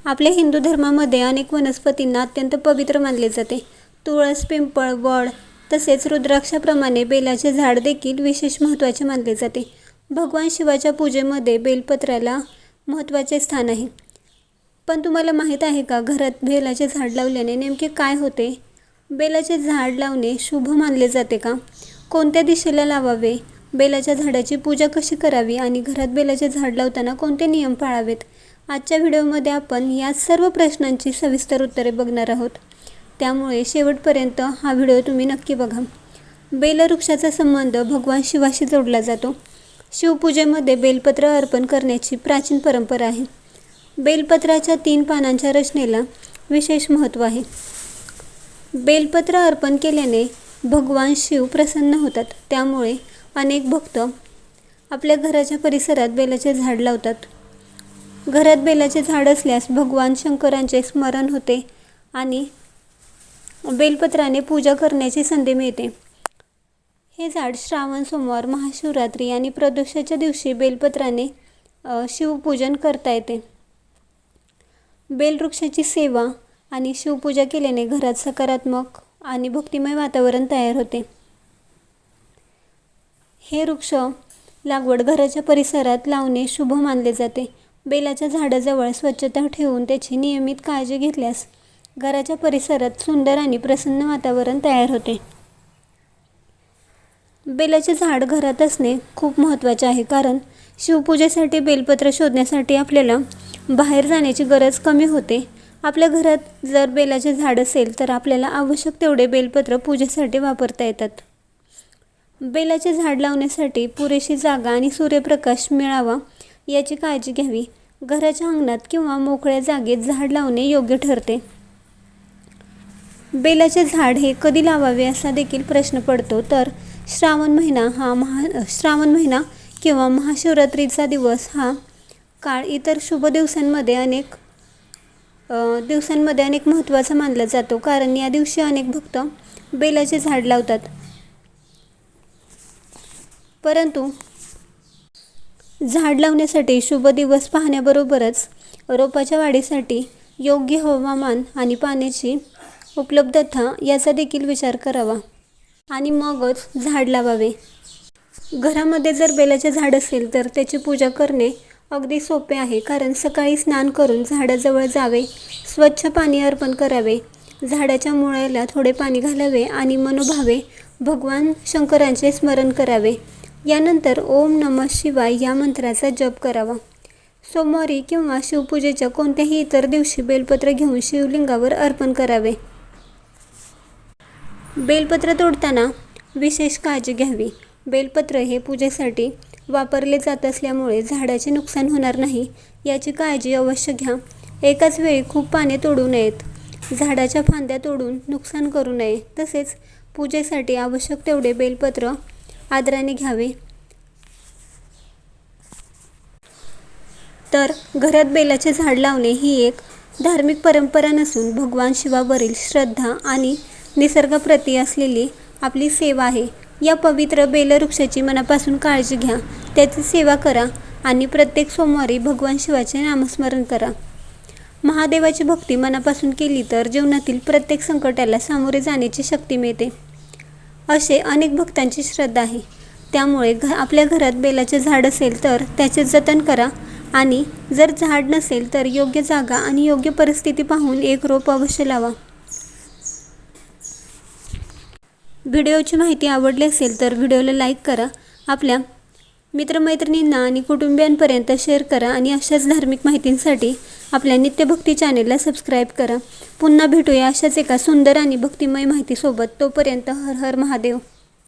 आपल्या हिंदू धर्मामध्ये अनेक वनस्पतींना अत्यंत पवित्र मानले जाते. तुळस, पिंपळ, वड तसेच रुद्राक्षाप्रमाणे बेलाचे झाड देखील विशेष महत्त्वाचे मानले जाते. भगवान शिवाच्या पूजेमध्ये बेलपत्राला महत्त्वाचे स्थान आहे. पण तुम्हाला माहीत आहे का, घरात बेलाचे झाड लावल्याने नेमके काय होते? बेलाचे झाड लावणे शुभ मानले जाते का? कोणत्या दिशेला लावावे? बेलाच्या झाडाची पूजा कशी करावी आणि घरात बेलाचे झाड लावताना कोणते नियम पाळावेत? आजच्या व्हिडिओमध्ये आपण या सर्व प्रश्नांची सविस्तर उत्तरे बघणार आहोत. त्यामुळे शेवटपर्यंत हा व्हिडिओ तुम्ही नक्की बघा. बेलवृक्षाचा संबंध भगवान शिवाशी जोडला जातो. शिवपूजेमध्ये बेलपत्र अर्पण करण्याची प्राचीन परंपरा आहे. बेलपत्राच्या 3 पानांच्या रचनेला विशेष महत्त्व आहे. बेलपत्र अर्पण केल्याने भगवान शिव प्रसन्न होतात. त्यामुळे अनेक भक्त आपल्या घराच्या परिसरात बेलाचे झाड लावतात. घरात बेलाचे झाड असल्यास भगवान शंकरांचे स्मरण होते आणि बेलपत्राने पूजा करण्याची संधी मिळते. हे झाड श्रावण सोमवार, महाशिवरात्री आणि प्रदोषाच्या दिवशी बेलपत्राने शिवपूजन करता येते. बेलवृक्षाची सेवा आणि शिवपूजा केल्याने घरात सकारात्मक आणि भक्तिमय वातावरण तयार होते. हे वृक्ष लागवड घराच्या परिसरात लावणे शुभ मानले जाते. बेलाच्या झाडाजवळ स्वच्छता ठेवून त्याची नियमित काळजी घेतल्यास घराच्या परिसरात सुंदर आणि प्रसन्न वातावरण तयार होते. बेलाचे झाड घरात असणे खूप महत्त्वाचे आहे, कारण शिवपूजेसाठी बेलपत्र शोधण्यासाठी आपल्याला बाहेर जाण्याची गरज कमी होते. आपल्या घरात जर बेलाचे झाड असेल तर आपल्याला आवश्यक तेवढे बेलपत्र पूजेसाठी वापरता येतात. बेलाचे झाड लावण्यासाठी पुरेशी जागा आणि सूर्यप्रकाश मिळावा याची काळजी घ्यावी. घराच्या अंगणात किंवा मोकळ्या जागेत झाड लावणे योग्य ठरते. बेलाचे झाड हे कधी लावावे असा देखील प्रश्न पडतो. तर श्रावण महिना किंवा महाशिवरात्रीचा दिवस हा काळ इतर शुभ दिवसांमध्ये अनेक महत्त्वाचा मानला जातो, कारण या दिवशी अनेक भक्त बेलाचे झाड लावतात. परंतु झाड लावण्यासाठी शुभ दिवस पाहण्याबरोबरच रोपाच्या वाढीसाठी योग्य हवामान आणि पाण्याची उपलब्धता याचा देखील विचार करावा आणि मगच झाड लावावे. घरामध्ये जर बेलाचे झाड असेल तर त्याची पूजा करणे अगदी सोपे आहे, कारण सकाळी स्नान करून झाडाजवळ जावे, स्वच्छ पाणी अर्पण करावे, झाडाच्या मुळाला थोडे पाणी घालावे आणि मनोभावे भगवान शंकरांचे स्मरण करावे. यानंतर ओम नमः शिवाय या मंत्राचा जप करावा. सोमवारी किंवा शिवपूजेच्या कोणत्याही इतर दिवशी बेलपत्र घेऊन शिवलिंगावर अर्पण करावे. बेलपत्र तोडताना विशेष काळजी घ्यावी. बेलपत्र हे पूजेसाठी वापरले जात असल्यामुळे झाडाचे नुकसान होणार नाही याची काळजी अवश्य घ्या. एकाच वेळी खूप पाने तोडू नयेत, झाडाच्या फांद्या तोडून नुकसान करू नये. तसेच पूजेसाठी आवश्यक तेवढे बेलपत्र आदराने घ्यावे. तर घरात बेलाचे झाड लावणे ही एक धार्मिक परंपरा नसून भगवान शिवावरील श्रद्धा आणि निसर्गाप्रती असलेली आपली सेवा आहे. या पवित्र बेलवृक्षाची मनापासून काळजी घ्या, त्याची सेवा करा आणि प्रत्येक सोमवारी भगवान शिवाचे नामस्मरण करा. महादेवाची भक्ती मनापासून केली तर जीवनातील प्रत्येक संकटाला सामोरे जाण्याची शक्ती मिळते, असे अनेक भक्तांची श्रद्धा आहे. त्यामुळे आपल्या घरात बेलाचे झाड असेल तर त्याचे जतन करा आणि जर झाड नसेल तर योग्य जागा आणि योग्य परिस्थिती पाहून एक रोप अवश्य लावा. व्हिडिओची माहिती आवडली असेल तर व्हिडिओला लाईक करा, आपल्या मित्रमैत्रिणींना आणि कुटुंबियांपर्यंत शेअर करा आणि अशाच धार्मिक माहितींसाठी आपल्या नित्यभक्ती चॅनेलला सबस्क्राईब करा. पुन्हा भेटूया अशाच एका सुंदर आणि भक्तिमय माहितीसोबत. तोपर्यंत हर हर महादेव.